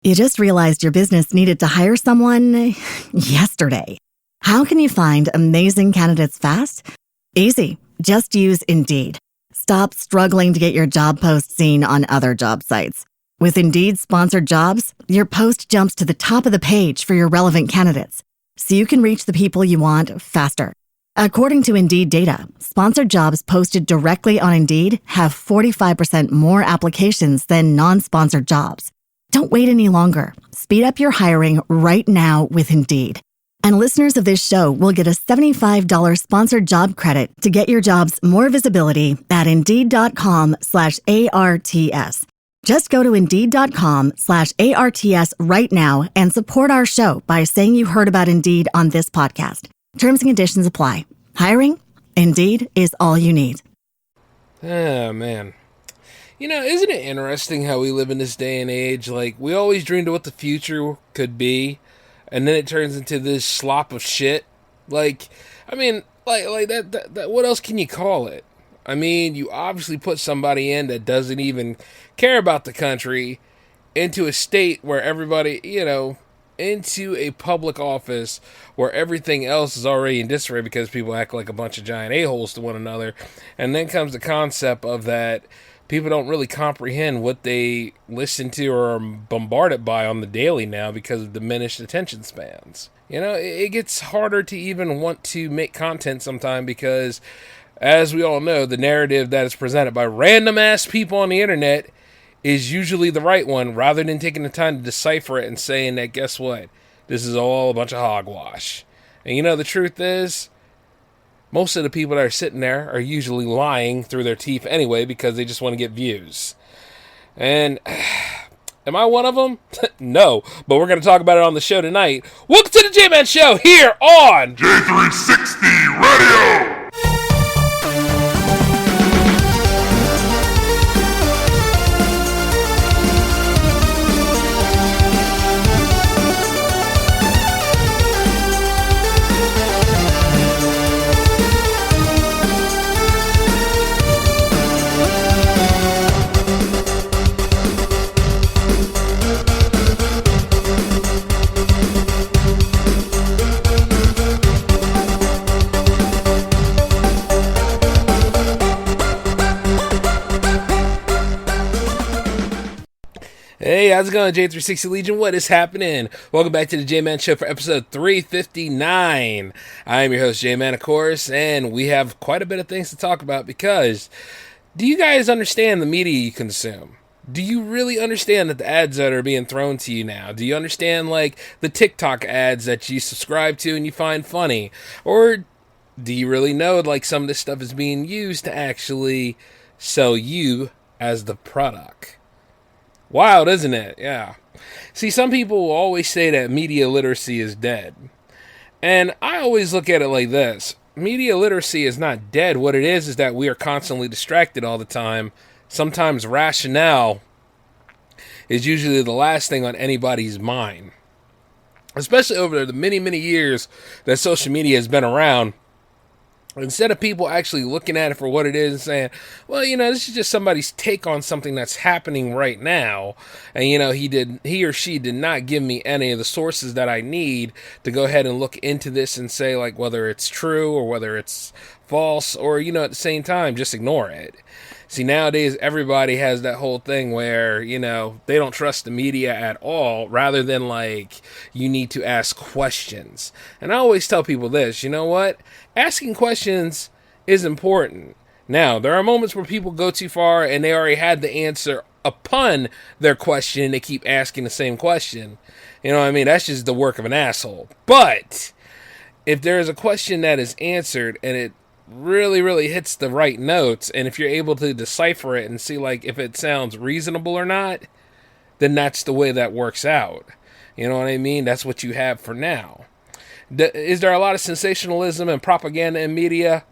You just realized your business needed to hire someone yesterday. How can you find amazing candidates fast? Easy. Just use Indeed. Stop struggling to get your job post seen on other job sites. With Indeed sponsored jobs, your post jumps to the top of the page for your relevant candidates, so you can reach the people you want faster. According to Indeed data, sponsored jobs posted directly on Indeed have 45% more applications than non-sponsored jobs. Don't wait any longer. Speed up your hiring right now with Indeed. And listeners of this show will get a $75 sponsored job credit to get your jobs more visibility at Indeed.com/ARTS. Just go to Indeed.com/ARTS right now and support our show by saying you heard about Indeed on this podcast. Terms and conditions apply. Hiring? Indeed is all you need. Oh, man. You know, isn't it interesting how we live in this day and age? Like, we always dreamed of what the future could be, and then it turns into this slop of shit. Like, I mean, like that what else can you call it? I mean, you obviously put somebody in that doesn't even care about the country into a state where everybody, into a public office where everything else is already in disarray because people act like a bunch of giant a-holes to one another. And then comes the concept of that people don't really comprehend what they listen to or are bombarded by on the daily now because of diminished attention spans. It gets harder to even want to make content sometimes because, as we all know, the narrative that is presented by random-ass people on the internet is usually the right one, rather than taking the time to decipher it and saying that, guess what, this is all a bunch of hogwash. And the truth is, most of the people that are sitting there are usually lying through their teeth anyway because they just want to get views. And am I one of them? No, but we're going to talk about it on the show tonight. Welcome to the J-Man Show here on J360 Radio! Hey, how's it going, J360 Legion? What is happening? Welcome back to the J-Man Show for episode 359. I am your host, J-Man, of course, and we have quite a bit of things to talk about because do you guys understand the media you consume? Do you really understand that the ads that are being thrown to you now? Do you understand, like, the TikTok ads that you subscribe to and you find funny? Or do you really know, like, some of this stuff is being used to actually sell you as the product? Wild, isn't it? Yeah. See, some people will always say that media literacy is dead. And I always look at it like this. Media literacy is not dead. What it is that we are constantly distracted all the time. Sometimes rationale is usually the last thing on anybody's mind. Especially over the many, many years that social media has been around. Instead of people actually looking at it for what it is and saying, well, this is just somebody's take on something that's happening right now. And, he or she did not give me any of the sources that I need to go ahead and look into this and say, like, whether it's true or whether it's false or, at the same time, just ignore it. See, nowadays, everybody has that whole thing where, they don't trust the media at all, rather than, like, you need to ask questions. And I always tell people this, you know what? Asking questions is important. Now, there are moments where people go too far and they already had the answer upon their question and they keep asking the same question. You know what I mean? That's just the work of an asshole. But if there is a question that is answered and it really, really hits the right notes, and if you're able to decipher it and see, like, if it sounds reasonable or not, then that's the way that works out. You know what I mean? That's what you have for now. Is there a lot of sensationalism and propaganda in media?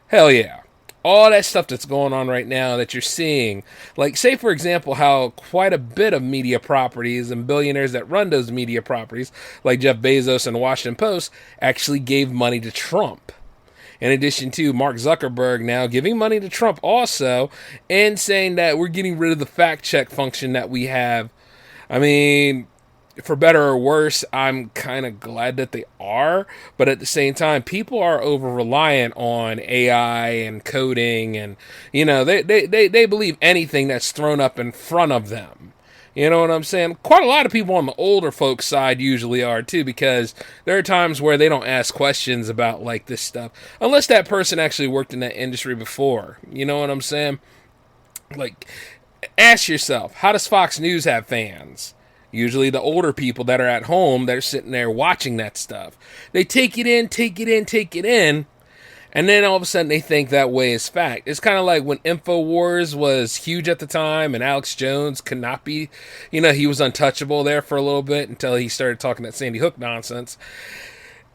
Hell yeah. All that stuff that's going on right now that you're seeing, like, say, for example, how quite a bit of media properties and billionaires that run those media properties, like Jeff Bezos and the Washington Post, actually gave money to Trump. In addition to Mark Zuckerberg now giving money to Trump also, and saying that we're getting rid of the fact check function that we have. I mean, for better or worse, I'm kind of glad that they are. But at the same time, people are over reliant on AI and coding, and they believe anything that's thrown up in front of them. You know what I'm saying? Quite a lot of people on the older folks side usually are too, because there are times where they don't ask questions about like this stuff unless that person actually worked in that industry before. You know what I'm saying? Like, ask yourself, how does Fox News have fans? Usually the older people that are at home that are sitting there watching that stuff. They take it in, and then all of a sudden they think that way is fact. It's kind of like when InfoWars was huge at the time and Alex Jones could not be, he was untouchable there for a little bit until he started talking that Sandy Hook nonsense.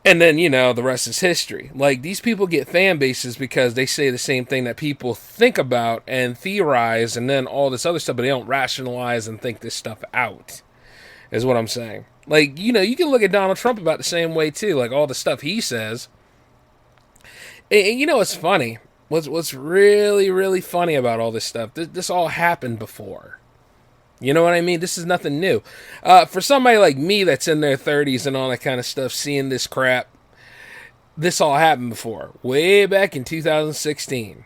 And then, the rest is history. Like, these people get fan bases because they say the same thing that people think about and theorize and then all this other stuff, but they don't rationalize and think this stuff out, is what I'm saying. Like, you can look at Donald Trump about the same way, too. Like, all the stuff he says. And what's funny? What's really, really funny about all this stuff? This all happened before. You know what I mean? This is nothing new. For somebody like me that's in their 30s and all that kind of stuff, seeing this crap, this all happened before. Way back in 2016.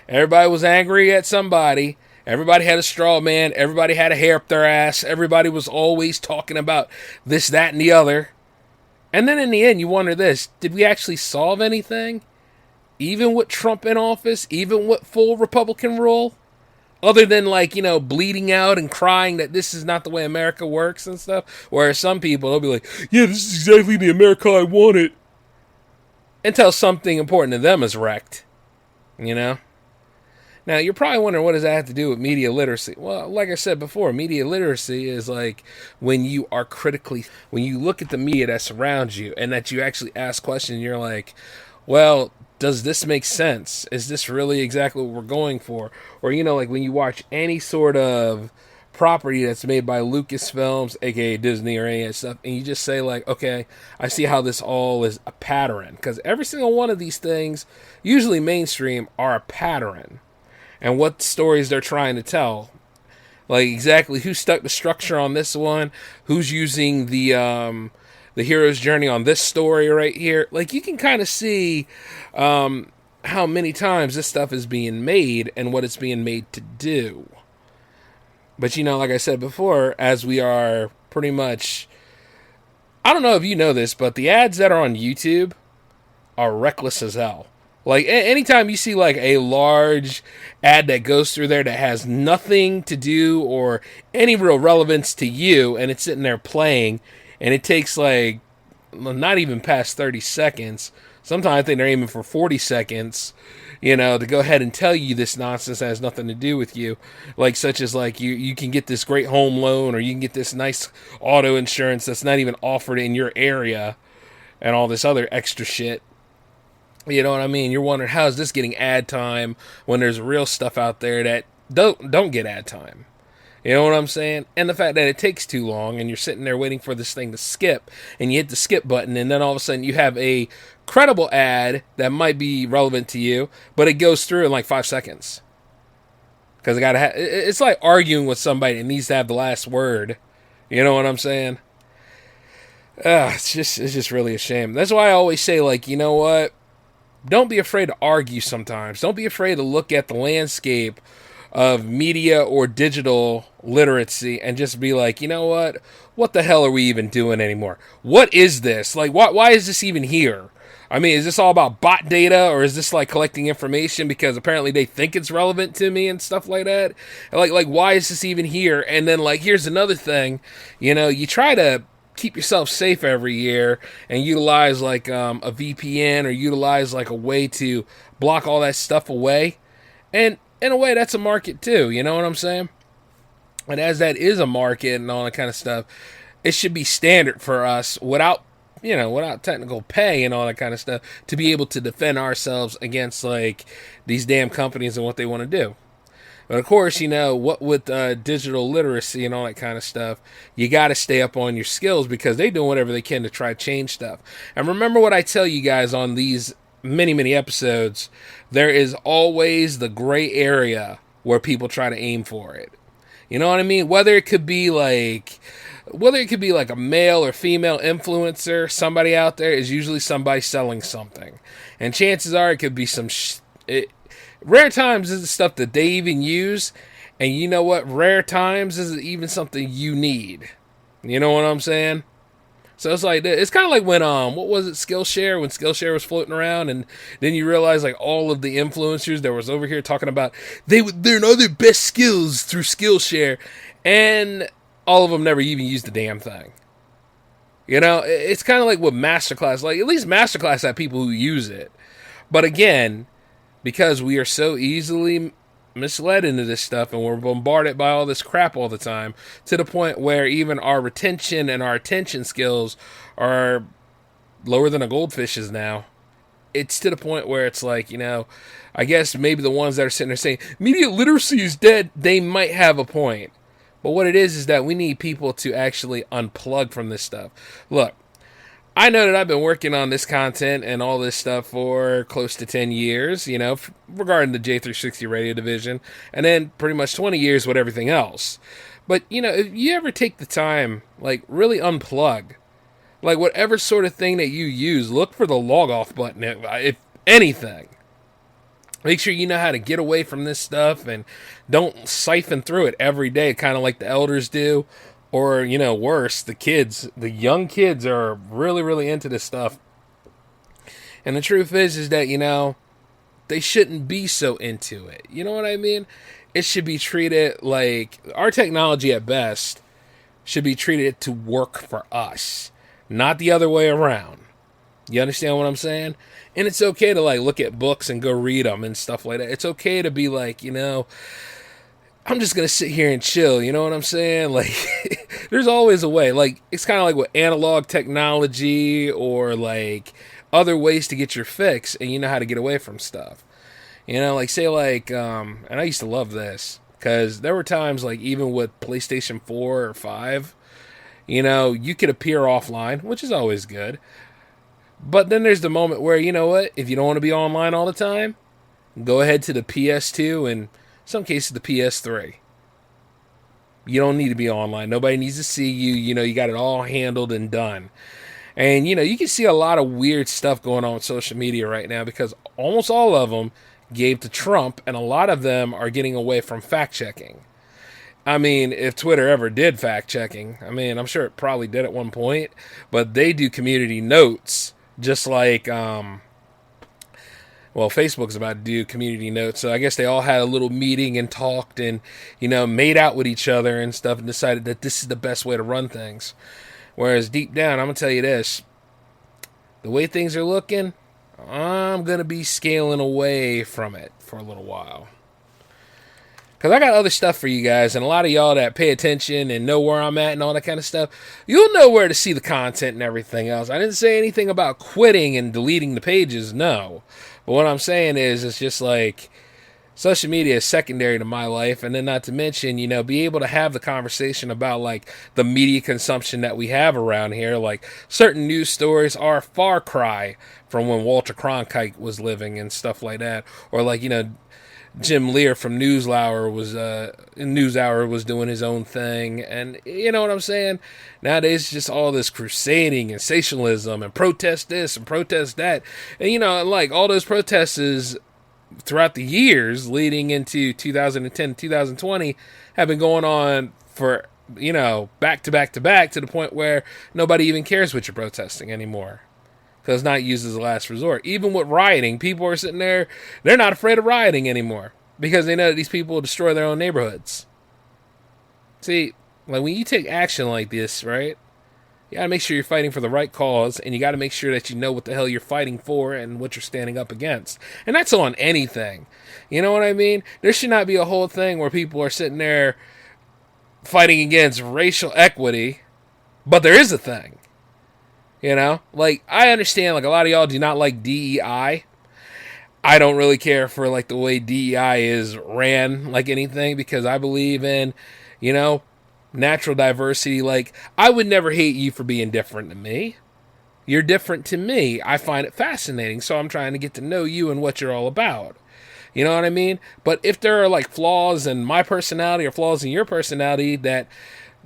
Everybody was angry at somebody. Everybody had a straw man. Everybody had a hair up their ass. Everybody was always talking about this, that, and the other. And then in the end, you wonder this. Did we actually solve anything? Even with Trump in office? Even with full Republican rule? Other than, bleeding out and crying that this is not the way America works and stuff. Whereas some people, they'll be like, yeah, this is exactly the America I wanted. Until something important to them is wrecked. Now, you're probably wondering, what does that have to do with media literacy? Well, like I said before, media literacy is like when you look at the media that surrounds you and that you actually ask questions, you're like, well, does this make sense? Is this really exactly what we're going for? Or, like when you watch any sort of property that's made by Lucasfilms, aka Disney or any of that stuff, and you just say like, okay, I see how this all is a pattern. Because every single one of these things, usually mainstream, are a pattern. And what stories they're trying to tell. Like exactly who stuck the structure on this one, who's using the hero's journey on this story right here. Like, you can kind of see how many times this stuff is being made and what it's being made to do. But, like I said before, as we are pretty much... I don't know if you know this, but the ads that are on YouTube are reckless as hell. Like, anytime you see, like, a large ad that goes through there that has nothing to do or any real relevance to you, and it's sitting there playing... And it takes like not even past 30 seconds. Sometimes I think they're aiming for 40 seconds, to go ahead and tell you this nonsense that has nothing to do with you. Like such as like you can get this great home loan or you can get this nice auto insurance that's not even offered in your area and all this other extra shit. You know what I mean? You're wondering, how is this getting ad time when there's real stuff out there that don't get ad time? You know what I'm saying? And the fact that it takes too long and you're sitting there waiting for this thing to skip and you hit the skip button and then all of a sudden you have a credible ad that might be relevant to you, but it goes through in like 5 seconds. Because it's like arguing with somebody that needs to have the last word. You know what I'm saying? It's just really a shame. That's why I always say, like, you know what? Don't be afraid to argue sometimes. Don't be afraid to look at the landscape of media or digital literacy and just be like, you know what the hell are we even doing anymore? What is this? Like, why is this even here? I mean, is this all about bot data, or is this like collecting information because apparently they think it's relevant to me and stuff like that? Like why is this even here? And then like, here's another thing, you try to keep yourself safe every year and utilize like a VPN or utilize like a way to block all that stuff away. And in a way, that's a market too, you know what I'm saying? And as that is a market and all that kind of stuff, it should be standard for us without technical pay and all that kind of stuff to be able to defend ourselves against like these damn companies and what they want to do. But of course, what with digital literacy and all that kind of stuff, you got to stay up on your skills because they're doing whatever they can to try to change stuff. And remember what I tell you guys on these many, many episodes, there is always the gray area where people try to aim for it. You know what I mean? Whether it could be like whether it could be like a male or female influencer, somebody out there is usually somebody selling something. And chances are it could be rare times is the stuff that they even use. And you know what? Rare times isn't even something you need. You know what I'm saying? So it's like, it's kind of like when, what was it, Skillshare? When Skillshare was floating around, and then you realize, like, all of the influencers that was over here talking about, they know their best skills through Skillshare, and all of them never even used the damn thing. You know, it's kind of like with Masterclass. Like, at least Masterclass had people who use it. But again, because we are so easily misled into this stuff and we're bombarded by all this crap all the time, to the point where even our retention and our attention skills are lower than a goldfish's now. It's to the point where it's like, you know, I guess maybe the ones that are sitting there saying media literacy is dead, they might have a point. But what it is that we need people to actually unplug from this stuff. Look, I know that I've been working on this content and all this stuff for close to 10 years, you know, regarding the J360 radio division, and then pretty much 20 years with everything else. But, you know, if you ever take the time, like, really unplug, like, whatever sort of thing that you use, look for the log off button, if anything. Make sure you know how to get away from this stuff and don't siphon through it every day, kind of like the elders do. Or, you know, worse, the young kids are really, really into this stuff. And the truth is that, you know, they shouldn't be so into it. You know what I mean? It should be treated like, our technology at best should be treated to work for us, not the other way around. You understand what I'm saying? And it's okay to, like, look at books and go read them and stuff like that. It's okay to be like, you know, I'm just going to sit here and chill, you know what I'm saying? Like, there's always a way. Like, it's kind of like with analog technology or, like, other ways to get your fix, and you know how to get away from stuff. You know, like, say, like, and I used to love this, because there were times, like, even with PlayStation 4 or 5, you know, you could appear offline, which is always good. But then there's the moment where, you know what, if you don't want to be online all the time, go ahead to the PS2 and some cases the PS3. You don't need to be online. Nobody needs to see you. You know, you got it all handled and done. And, you know, you can see a lot of weird stuff going on with social media right now because almost all of them gave to Trump, and a lot of them are getting away from fact-checking. I mean, if Twitter ever did fact-checking, I mean, I'm sure it probably did at one point, but they do community notes just like, well, Facebook's about to do community notes, so I guess they all had a little meeting and talked and, you know, made out with each other and stuff and decided that this is the best way to run things. Whereas deep down, I'm going to tell you this, the way things are looking, I'm going to be scaling away from it for a little while. Because I got other stuff for you guys, and a lot of y'all that pay attention and know where I'm at and all that kind of stuff, you'll know where to see the content and everything else. I didn't say anything about quitting and deleting the pages, no. But what I'm saying is, it's just like, social media is secondary to my life, and then not to mention, you know, be able to have the conversation about, like, the media consumption that we have around here. Like, certain news stories are a far cry from when Walter Cronkite was living and stuff like that. Or, like, you know, Jim Lear from NewsHour was doing his own thing, and you know what I'm saying? Nowadays, it's just all this crusading and sensationalism and protest this and protest that, and you know, like all those protests throughout the years leading into 2010, 2020 have been going on for, you know, back to back to back, to the point where nobody even cares what you're protesting anymore. Because it's not used as a last resort. Even with rioting, people are sitting there, they're not afraid of rioting anymore. Because they know that these people will destroy their own neighborhoods. See, like when you take action like this, right? You gotta make sure you're fighting for the right cause, and you gotta make sure that you know what the hell you're fighting for and what you're standing up against. And that's on anything. You know what I mean? There should not be a whole thing where people are sitting there fighting against racial equity, but there is a thing. You know, like, I understand, like, a lot of y'all do not like DEI. I don't really care for, like, the way DEI is ran, like anything, because I believe in, you know, natural diversity. Like, I would never hate you for being different to me. You're different to me. I find it fascinating, so I'm trying to get to know you and what you're all about. You know what I mean? But if there are, like, flaws in my personality or flaws in your personality that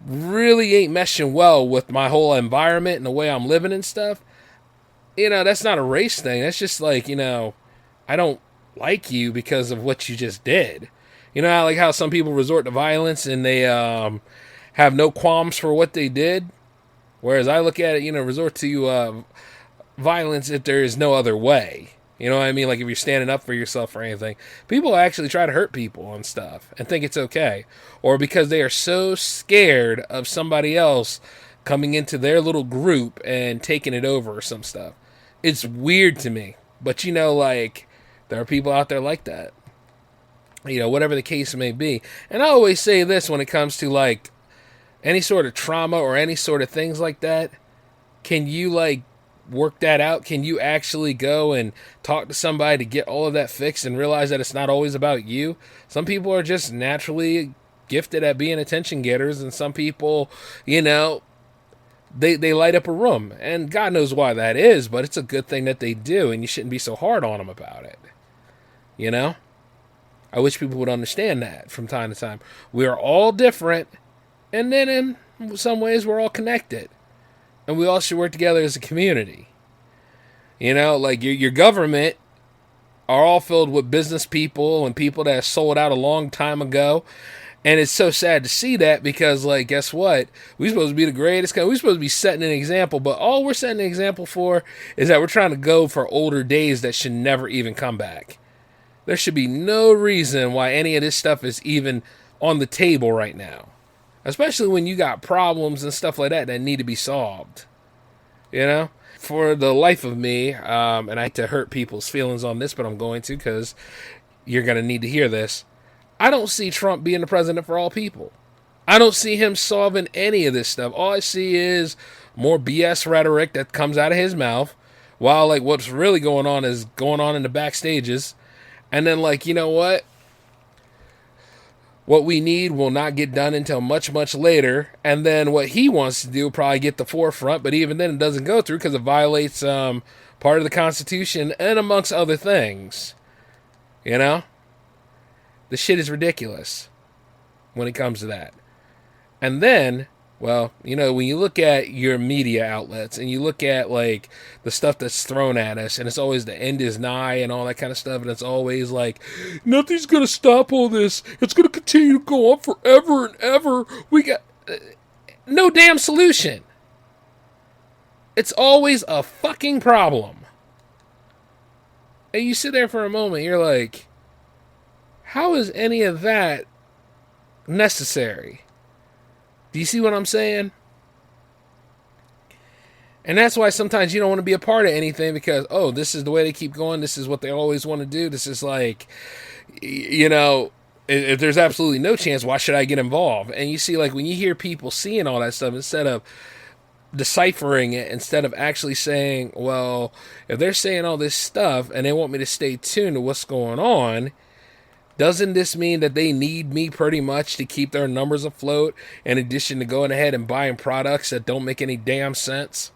really ain't meshing well with my whole environment and the way I'm living and stuff, that's not a race thing. That's just like, I don't like you because of what you just did. Like how some people resort to violence and they have no qualms for what they did. Whereas I look at it, resort to violence if there is no other way. You know what I mean? Like if you're standing up for yourself or anything. People actually try to hurt people on stuff and think it's okay. Or because they are so scared of somebody else coming into their little group and taking it over or some stuff. It's weird to me. But like there are people out there like that. Whatever the case may be. And I always say this when it comes to like any sort of trauma or any sort of things like that. Can you like work that out? Can you actually go and talk to somebody to get all of that fixed and realize that it's not always about you? Some people are just naturally gifted at being attention getters, and some people, they light up a room, and God knows why that is, but it's a good thing that they do, and you shouldn't be so hard on them about it. I wish people would understand that from time to time. We are all different, and then in some ways we're all connected. And we all should work together as a community. Like your government are all filled with business people and people that sold out a long time ago. And it's so sad to see that because, like, guess what? We're supposed to be the greatest. We're supposed to be setting an example. But all we're setting an example for is that we're trying to go for older days that should never even come back. There should be no reason why any of this stuff is even on the table right now. Especially when you got problems and stuff like that need to be solved. For the life of me, and I hate to hurt people's feelings on this, but I'm going to because you're going to need to hear this. I don't see Trump being the president for all people. I don't see him solving any of this stuff. All I see is more BS rhetoric that comes out of his mouth, while like what's really going on is going on in the backstages. And then like, you know what? What we need will not get done until much, much later. And then what he wants to do will probably get the forefront. But even then it doesn't go through because it violates part of the Constitution and amongst other things. The shit is ridiculous when it comes to that. And then, well, when you look at your media outlets and you look at like the stuff that's thrown at us, and it's always the end is nigh and all that kind of stuff, and it's always like nothing's gonna stop all this. It's gonna continue to go on forever and ever. We got no damn solution. It's always a fucking problem. And you sit there for a moment, you're like, how is any of that necessary? Do you see what I'm saying? And that's why sometimes you don't want to be a part of anything because, oh, this is the way they keep going. This is what they always want to do. This is like, if there's absolutely no chance, why should I get involved? And you see, like, when you hear people seeing all that stuff, instead of deciphering it, instead of actually saying, well, if they're saying all this stuff and they want me to stay tuned to what's going on, doesn't this mean that they need me pretty much to keep their numbers afloat in addition to going ahead and buying products that don't make any damn sense?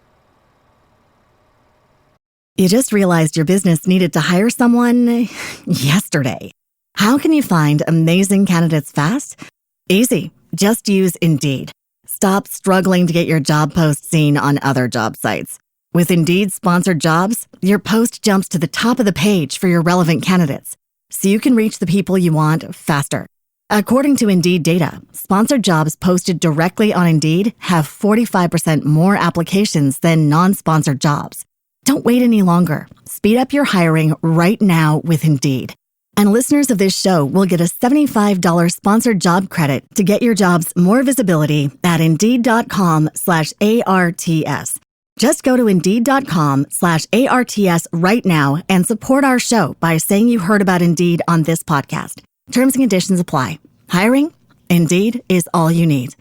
You just realized your business needed to hire someone yesterday. How can you find amazing candidates fast? Easy. Just use Indeed. Stop struggling to get your job post seen on other job sites. With Indeed sponsored jobs, your post jumps to the top of the page for your relevant candidates, so you can reach the people you want faster. According to Indeed data, sponsored jobs posted directly on Indeed have 45% more applications than non-sponsored jobs. Don't wait any longer. Speed up your hiring right now with Indeed. And listeners of this show will get a $75 sponsored job credit to get your jobs more visibility at Indeed.com/ARTS. Just go to Indeed.com/ARTS right now and support our show by saying you heard about Indeed on this podcast. Terms and conditions apply. Hiring? Indeed is all you need.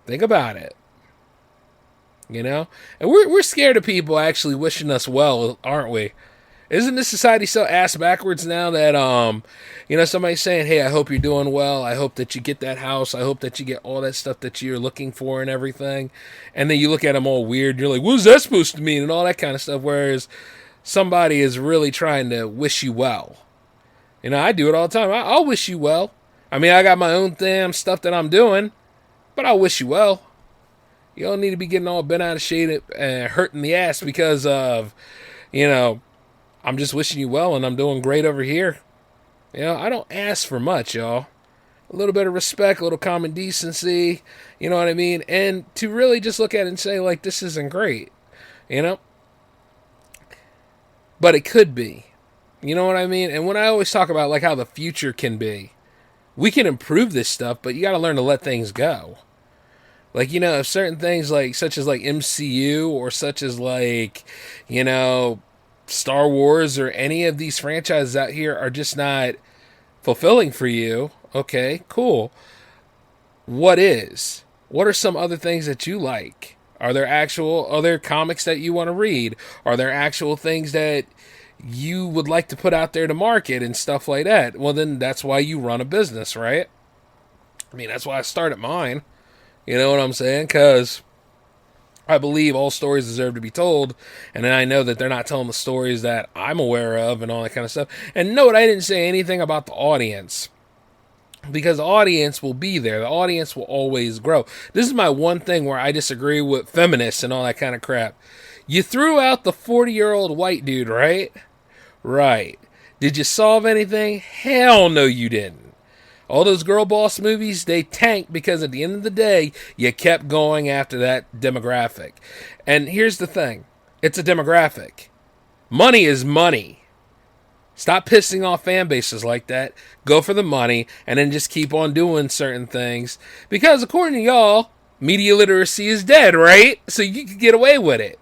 Think about it. And we're scared of people actually wishing us well, aren't we? Isn't this society so ass backwards now that, somebody's saying, hey, I hope you're doing well. I hope that you get that house. I hope that you get all that stuff that you're looking for and everything. And then you look at them all weird. You're like, what is that supposed to mean? And all that kind of stuff. Whereas somebody is really trying to wish you well. I do it all the time. I'll wish you well. I mean, I got my own damn stuff that I'm doing, but I wish you well. You don't need to be getting all bent out of shape and hurting the ass because of, you know, I'm just wishing you well and I'm doing great over here. You know, I don't ask for much, y'all. A little bit of respect, a little common decency, you know what I mean? And to really just look at it and say, like, this isn't great, you know? But it could be. You know what I mean? And when I always talk about, like, how the future can be, we can improve this stuff, but you got to learn to let things go. Like, you know, if certain things, like, such as, like, MCU or such as, like, you know, Star Wars or any of these franchises out here are just not fulfilling for you, okay, cool. What is? What are some other things that you like? Are there actual other comics that you want to read? Are there actual things that you would like to put out there to market and stuff like that? Well, then that's why you run a business, right? I mean, that's why I started mine. You know what I'm saying? Because I believe all stories deserve to be told, and then I know that they're not telling the stories that I'm aware of and all that kind of stuff. And note, I didn't say anything about the audience, because the audience will be there. The audience will always grow. This is my one thing where I disagree with feminists and all that kind of crap. You threw out the 40-year-old white dude, right? Right. Did you solve anything? Hell no, you didn't. All those girl boss movies, they tanked because at the end of the day, you kept going after that demographic. And here's the thing. It's a demographic. Money is money. Stop pissing off fan bases like that. Go for the money and then just keep on doing certain things. Because according to y'all, media literacy is dead, right? So you can get away with it.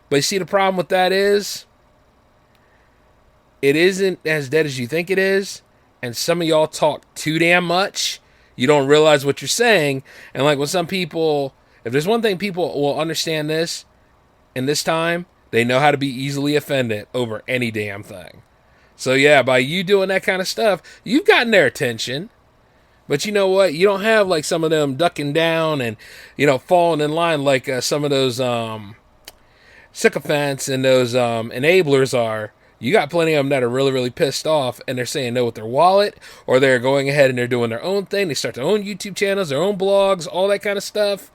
But you see, the problem with that is, it isn't as dead as you think it is. And some of y'all talk too damn much. You don't realize what you're saying. And like when some people, if there's one thing people will understand this in this time, they know how to be easily offended over any damn thing. So yeah, by you doing that kind of stuff, you've gotten their attention. But you know what? You don't have like some of them ducking down and, you know, falling in line like some of those sycophants and those enablers are. You got plenty of them that are really, really pissed off and they're saying no with their wallet, or they're going ahead and they're doing their own thing. They start their own YouTube channels, their own blogs, all that kind of stuff.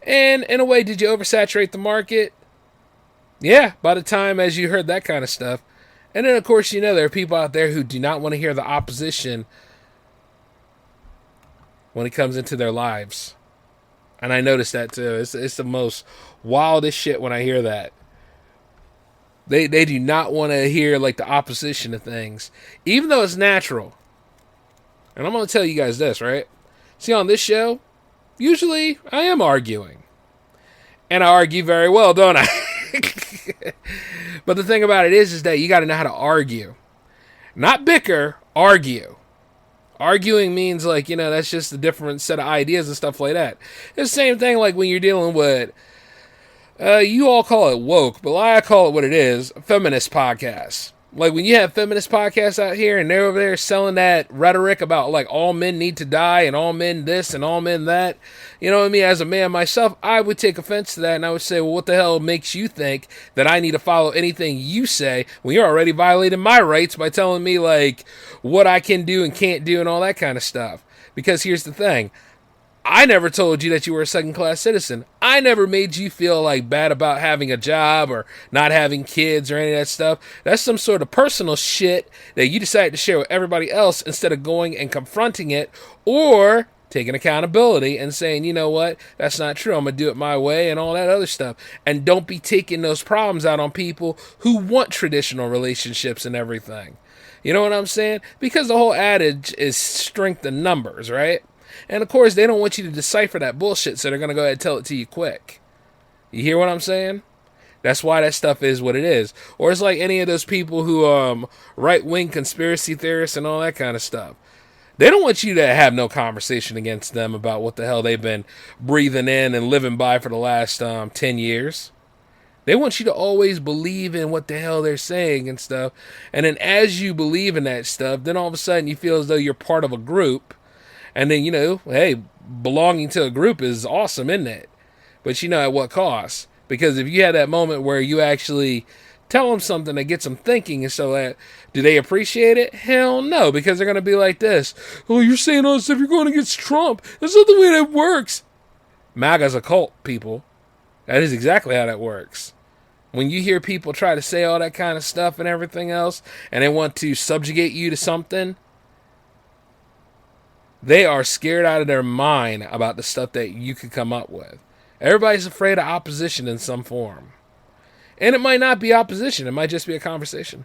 And in a way, did you oversaturate the market? Yeah, by the time as you heard that kind of stuff. And then, of course, you know, there are people out there who do not want to hear the opposition when it comes into their lives. And I noticed that too. It's the most wildest shit when I hear that. They do not want to hear like the opposition of things, even though it's natural. And I'm going to tell you guys this, right? See, on this show, usually I am arguing. And I argue very well, don't I? But the thing about it is that you got to know how to argue. Not bicker, argue. Arguing means like, you know, that's just a different set of ideas and stuff like that. It's the same thing like when you're dealing with, you all call it woke, but I call it what it is, feminist podcasts. Like when you have feminist podcasts out here and they're over there selling that rhetoric about like all men need to die and all men this and all men that. You know what I mean? As a man myself, I would take offense to that and I would say, well, what the hell makes you think that I need to follow anything you say when you're already violating my rights by telling me like what I can do and can't do and all that kind of stuff? Because here's the thing. I never told you that you were a second-class citizen. I never made you feel like bad about having a job or not having kids or any of that stuff. That's some sort of personal shit that you decided to share with everybody else instead of going and confronting it or taking accountability and saying, you know what, that's not true. I'm going to do it my way and all that other stuff. And don't be taking those problems out on people who want traditional relationships and everything. You know what I'm saying? Because the whole adage is strength in numbers, right? And of course, they don't want you to decipher that bullshit, so they're going to go ahead and tell it to you quick. You hear what I'm saying? That's why that stuff is what it is. Or it's like any of those people who, right-wing conspiracy theorists and all that kind of stuff. They don't want you to have no conversation against them about what the hell they've been breathing in and living by for the last 10 years. They want you to always believe in what the hell they're saying and stuff. And then as you believe in that stuff, then all of a sudden you feel as though you're part of a group. And then, you know, hey, belonging to a group is awesome, isn't it? But, you know, at what cost? Because if you had that moment where you actually Tell them something that gets them thinking. And so that, do they appreciate it? Hell no, because they're going to be like this. Oh, you're saying all this stuff, you're going against Trump. That's not the way that works. MAGA's a cult, people. That is exactly how that works. When you hear people try to say all that kind of stuff and everything else, and they want to subjugate you to something, they are scared out of their mind about the stuff that you could come up with. Everybody's afraid of opposition in some form. And it might not be opposition. It might just be a conversation.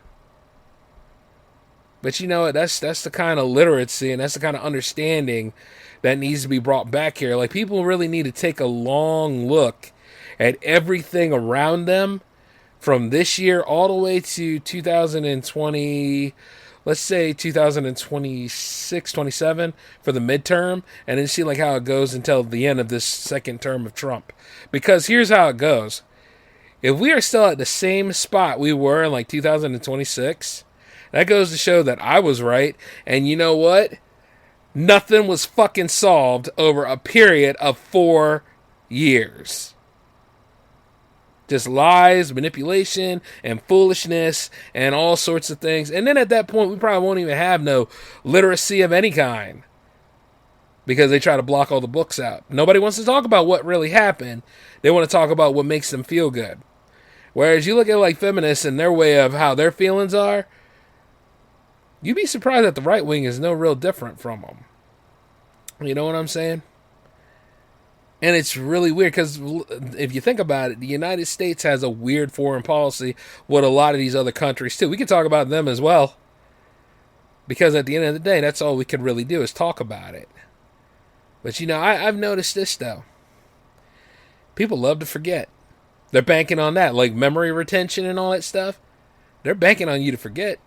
But you know what? That's the kind of literacy and that's the kind of understanding that needs to be brought back here. Like, people really need to take a long look at everything around them from this year all the way to 2020, let's say 2026, 27 for the midterm, and then see like how it goes until the end of this second term of Trump. Because here's how it goes. If we are still at the same spot we were in like 2026, that goes to show that I was right. And you know what? Nothing was fucking solved over a period of 4 years. Just lies, manipulation, and foolishness, and all sorts of things. And then at that point, we probably won't even have no literacy of any kind. Because they try to block all the books out. Nobody wants to talk about what really happened. They want to talk about what makes them feel good. Whereas you look at like feminists and their way of how their feelings are, you'd be surprised that the right wing is no real different from them. You know what I'm saying? And it's really weird because if you think about it, the United States has a weird foreign policy with a lot of these other countries too. We can talk about them as well. Because at the end of the day, that's all we can really do is talk about it. But you know, I've noticed this though. People love to forget. They're banking on that, like memory retention and all that stuff. They're banking on you to forget.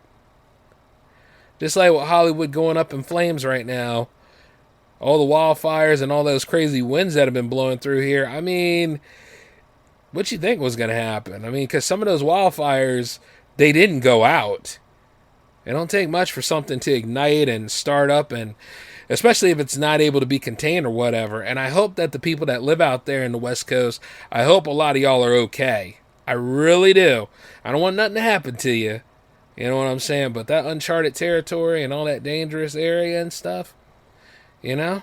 Just like with Hollywood going up in flames right now. All the wildfires and all those crazy winds that have been blowing through here. I mean, what you think was going to happen? I mean, because some of those wildfires, they didn't go out. It don't take much for something to ignite and start up, and especially if it's not able to be contained or whatever. And I hope that the people that live out there in the West Coast, I hope a lot of y'all are okay. I really do. I don't want nothing to happen to you. You know what I'm saying? But that uncharted territory and all that dangerous area and stuff, you know,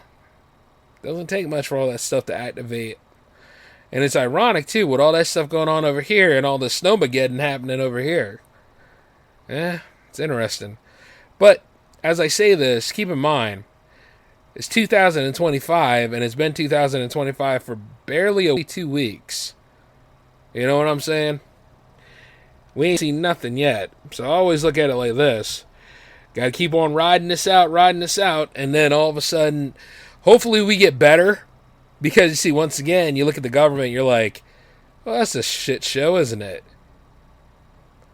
doesn't take much for all that stuff to activate. And it's ironic, too, with all that stuff going on over here and all the snowmageddon happening over here. Yeah, it's interesting. But as I say this, keep in mind, it's 2025, and it's been 2025 for barely 2 weeks. You know what I'm saying? We ain't seen nothing yet. So I always look at it like this. Got to keep on riding this out, and then all of a sudden, hopefully we get better. Because, you see, once again, you look at the government, you're like, well, that's a shit show, isn't it?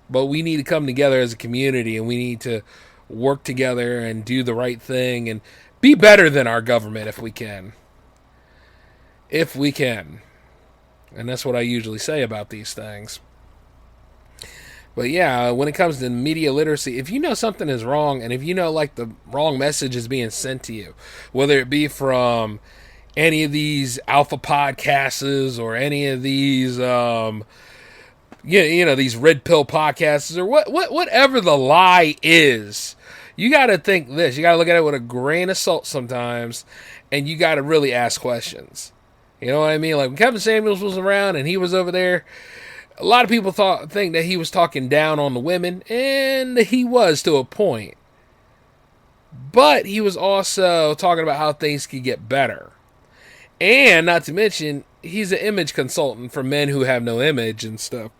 But we need to come together as a community, and we need to work together and do the right thing and be better than our government if we can. If we can. And that's what I usually say about these things. But yeah, when it comes to media literacy, if you know something is wrong, and if you know like the wrong message is being sent to you, whether it be from any of these alpha podcasts or any of these, these red pill podcasts or whatever the lie is, you got to think this. You got to look at it with a grain of salt sometimes, and you got to really ask questions. You know what I mean? Like when Kevin Samuels was around and he was over there, a lot of people think that he was talking down on the women, and he was to a point. But he was also talking about how things could get better. And not to mention, he's an image consultant for men who have no image and stuff.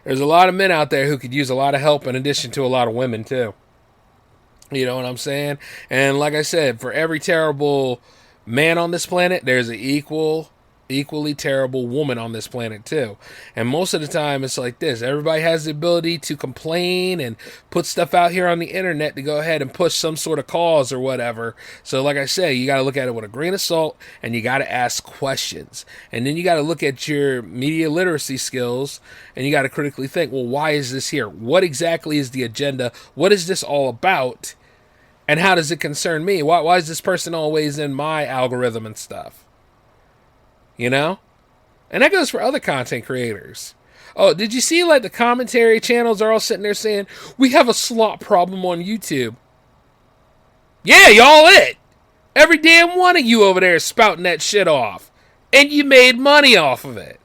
There's a lot of men out there who could use a lot of help in addition to a lot of women too. You know what I'm saying? And like I said, for every terrible man on this planet, there's an equally terrible woman on this planet too. And most of the time it's like this. Everybody has the ability to complain and put stuff out here on the internet to go ahead and push some sort of cause or whatever. So like I say, you got to look at it with a grain of salt, and you got to ask questions. And then you got to look at your media literacy skills, and you got to critically think, well, why is this here? What exactly is the agenda? What is this all about? And how does it concern me? Why is this person always in my algorithm and stuff? You know? And that goes for other content creators. Oh, did you see like the commentary channels are all sitting there saying, we have a slot problem on YouTube? Yeah, y'all it. Every damn one of you over there is spouting that shit off. And you made money off of it.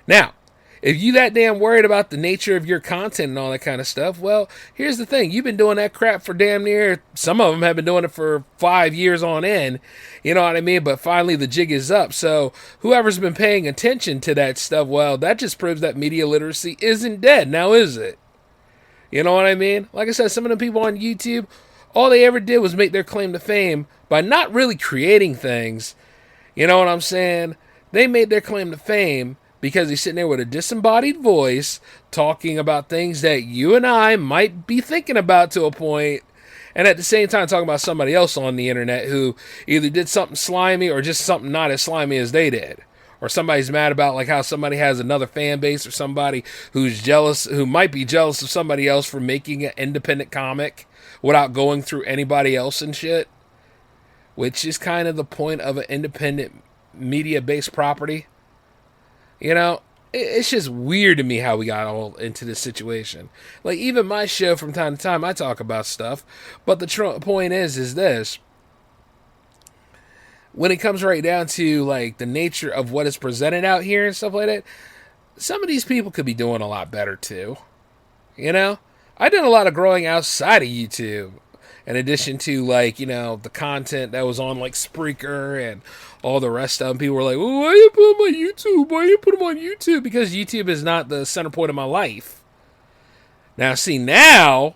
Now, if you that damn worried about the nature of your content and all that kind of stuff, well, here's the thing. You've been doing that crap for damn near, some of them have been doing it for 5 years on end. You know what I mean? But finally the jig is up. So whoever's been paying attention to that stuff, well, that just proves that media literacy isn't dead. Now is it? You know what I mean? Like I said, some of the people on YouTube, all they ever did was make their claim to fame by not really creating things. You know what I'm saying? They made their claim to fame because he's sitting there with a disembodied voice talking about things that you and I might be thinking about to a point, and at the same time talking about somebody else on the internet who either did something slimy or just something not as slimy as they did. Or somebody's mad about like how somebody has another fan base, or somebody who's jealous, who might be jealous of somebody else for making an independent comic without going through anybody else and shit. Which is kind of the point of an independent media-based property. You know, it's just weird to me how we got all into this situation. Like, even my show, from time to time, I talk about stuff. But the point is this. When it comes right down to, like, the nature of what is presented out here and stuff like that, some of these people could be doing a lot better, too. You know? I did a lot of growing outside of YouTube. In addition to, like, you know, the content that was on, like, Spreaker and all the rest of them. People were like, well, why you put them on YouTube? Why you put them on YouTube? Because YouTube is not the center point of my life. Now, see, now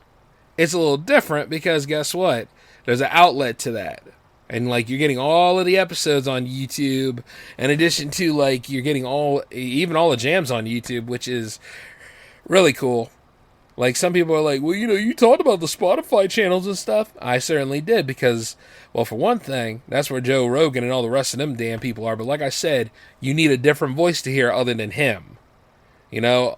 it's a little different because guess what? There's an outlet to that. And, like, you're getting all of the episodes on YouTube. In addition to, like, you're getting even all the jams on YouTube, which is really cool. Like, some people are like, well, you know, you talked about the Spotify channels and stuff. I certainly did because, well, for one thing, that's where Joe Rogan and all the rest of them damn people are. But like I said, you need a different voice to hear other than him. You know,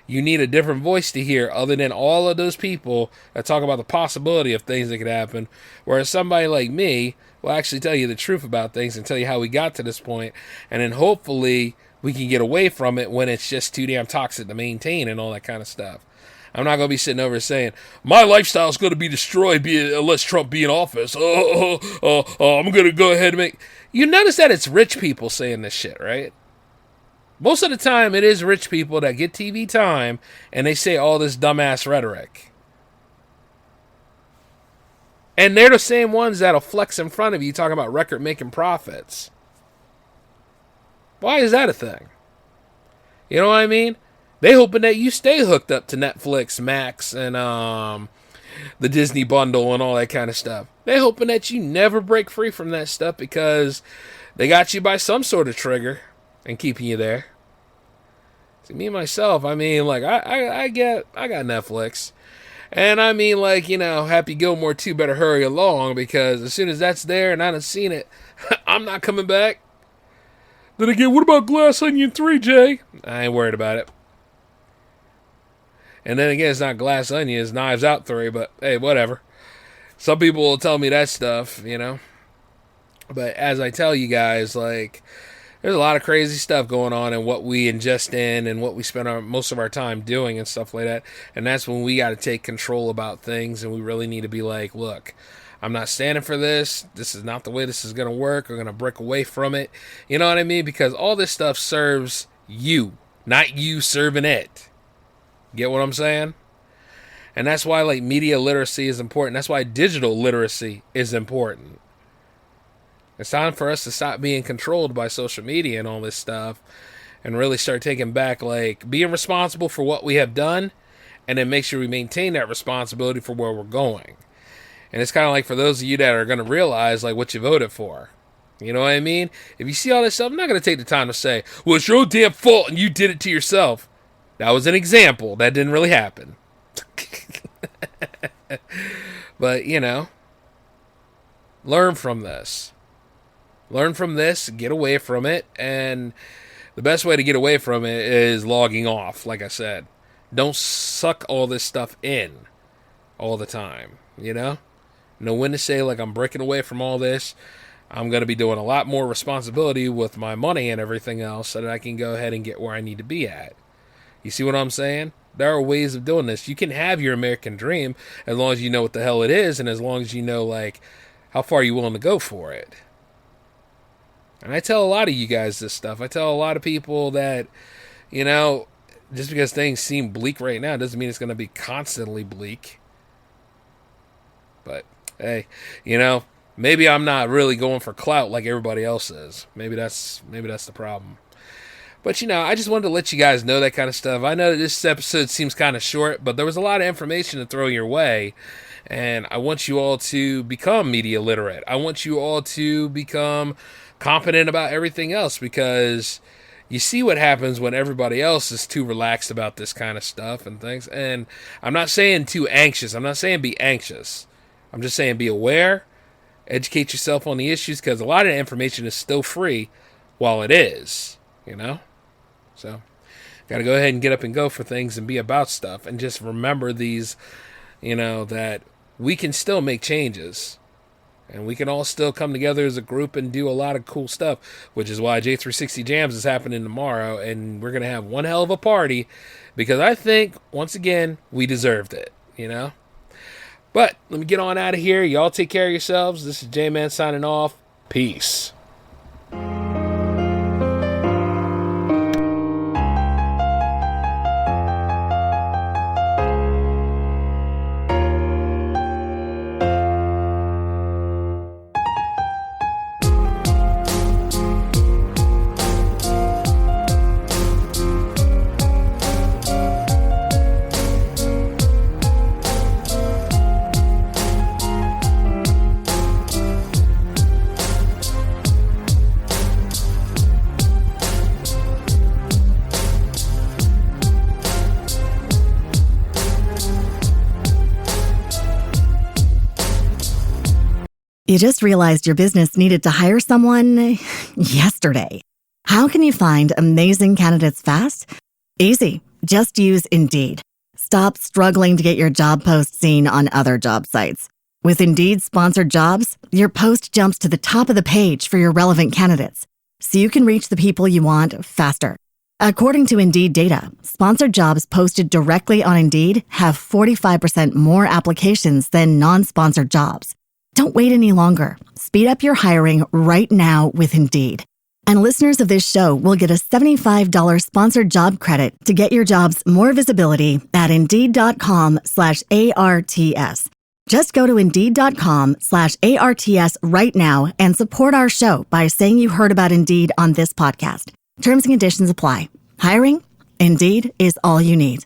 you need a different voice to hear other than all of those people that talk about the possibility of things that could happen. Whereas somebody like me will actually tell you the truth about things and tell you how we got to this point. And then hopefully we can get away from it when it's just too damn toxic to maintain and all that kind of stuff. I'm not going to be sitting over saying, my lifestyle is going to be destroyed unless Trump be in office. I'm going to go ahead and make... You notice that it's rich people saying this shit, right? Most of the time, it is rich people that get TV time, and they say all this dumbass rhetoric. And they're the same ones that'll flex in front of you talking about record-making profits. Why is that a thing? You know what I mean? They hoping that you stay hooked up to Netflix, Max, and the Disney bundle and all that kind of stuff. They hoping that you never break free from that stuff because they got you by some sort of trigger and keeping you there. See, me myself, I mean, like I got Netflix, and I mean, like, you know, Happy Gilmore 2 better hurry along because as soon as that's there and I done seen it, I'm not coming back. Then again, what about Glass Onion 3, Jay? I ain't worried about it. And then again, it's not Glass Onion, it's Knives Out 3, but hey, whatever. Some people will tell me that stuff, you know. But as I tell you guys, like, there's a lot of crazy stuff going on in what we ingest in and what we spend most of our time doing and stuff like that. And that's when we got to take control about things, and we really need to be like, look, I'm not standing for this. This is not the way this is going to work. We're going to break away from it. You know what I mean? Because all this stuff serves you, not you serving it. Get what I'm saying? And that's why, like, media literacy is important. That's why digital literacy is important. It's time for us to stop being controlled by social media and all this stuff and really start taking back, like, being responsible for what we have done and then make sure we maintain that responsibility for where we're going. And it's kind of like for those of you that are going to realize, like, what you voted for. You know what I mean? If you see all this stuff, I'm not going to take the time to say, well, it's your own damn fault and you did it to yourself. That was an example. That didn't really happen. But, you know, learn from this. Learn from this, get away from it, and the best way to get away from it is logging off, like I said. Don't suck all this stuff in all the time, you know? Know when to say, like, I'm breaking away from all this. I'm going to be doing a lot more responsibility with my money and everything else so that I can go ahead and get where I need to be at. You see what I'm saying? There are ways of doing this. You can have your American dream as long as you know what the hell it is and as long as you know, like, how far you're willing to go for it. And I tell a lot of you guys this stuff. I tell a lot of people that, just because things seem bleak right now doesn't mean it's going to be constantly bleak. But, hey, maybe I'm not really going for clout like everybody else is. Maybe that's the problem. But, I just wanted to let you guys know that kind of stuff. I know that this episode seems kind of short, but there was a lot of information to throw your way. And I want you all to become media literate. I want you all to become competent about everything else, because you see what happens when everybody else is too relaxed about this kind of stuff and things. And I'm not saying too anxious. I'm not saying be anxious. I'm just saying be aware, educate yourself on the issues, because a lot of the information is still free while it is, So, got to go ahead and get up and go for things and be about stuff. And just remember these, that we can still make changes. And we can all still come together as a group and do a lot of cool stuff, which is why J360 Jams is happening tomorrow. And we're going to have one hell of a party, because I think, once again, we deserved it, But let me get on out of here. Y'all take care of yourselves. This is J-Man signing off. Peace. You just realized your business needed to hire someone yesterday. How can you find amazing candidates fast? Easy. Just use Indeed. Stop struggling to get your job post seen on other job sites. With Indeed sponsored jobs, your post jumps to the top of the page for your relevant candidates, so you can reach the people you want faster. According to Indeed data, sponsored jobs posted directly on Indeed have 45% more applications than non-sponsored jobs. Don't wait any longer. Speed up your hiring right now with Indeed. And listeners of this show will get a $75 sponsored job credit to get your jobs more visibility at Indeed.com/ARTS. Just go to Indeed.com/ARTS right now and support our show by saying you heard about Indeed on this podcast. Terms and conditions apply. Hiring? Indeed is all you need.